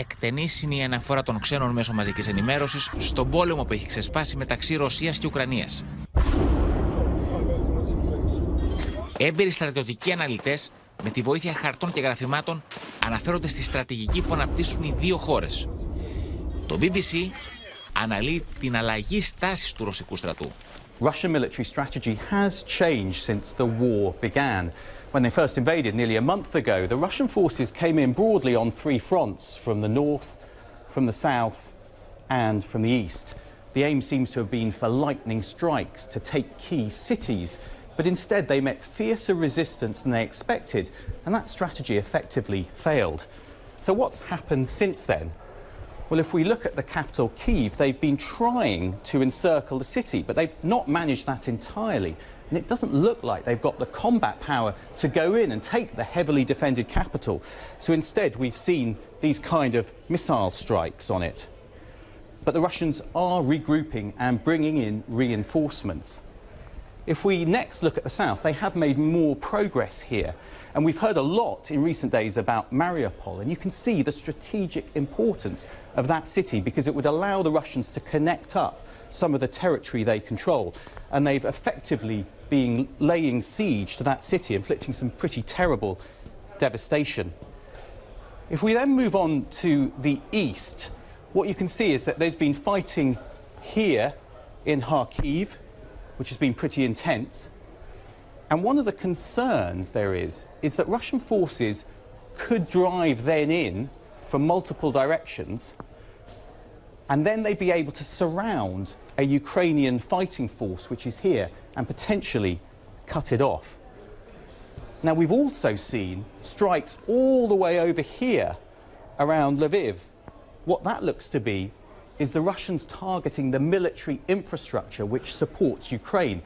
εκτενής είναι η αναφορά των ξένων μέσων μαζικής ενημέρωσης στον πόλεμο που έχει ξεσπάσει μεταξύ Ρωσίας και Ουκρανίας. Έμπειροι στρατιωτικοί αναλυτές, με τη βοήθεια χαρτών και γραφημάτων, αναφέρονται στη στρατηγική που αναπτύσσουν οι δύο χώρες. Το BBC αναλύει την αλλαγή στάσης του ρωσικού στρατού. Russian military strategy has changed since the war began. When they first invaded nearly a month ago, the Russian forces came in broadly on three fronts, from the north, from the south, and from the east. The aim seems to have been for lightning strikes to take key cities, but instead they met fiercer resistance than they expected, and that strategy effectively failed. So what's happened since then? Well, if we look at the capital, Kyiv, they've been trying to encircle the city, but they've not managed that entirely. And it doesn't look like they've got the combat power to go in and take the heavily defended capital. So instead, we've seen these kind of missile strikes on it. But the Russians are regrouping and bringing in reinforcements. If we next look at the south, they have made more progress here. And we've heard a lot in recent days about Mariupol, and you can see the strategic importance of that city because it would allow the Russians to connect up some of the territory they control. And they've effectively been laying siege to that city, inflicting some pretty terrible devastation. If we then move on to the east, what you can see is that there's been fighting here in Kharkiv, which has been pretty intense. And one of the concerns there is that Russian forces could drive then in from multiple directions, and then they'd be able to surround a Ukrainian fighting force, which is here, and potentially cut it off. Now, we've also seen strikes all the way over here around Lviv. What that looks to be is the Russians targeting the military infrastructure which supports Ukraine.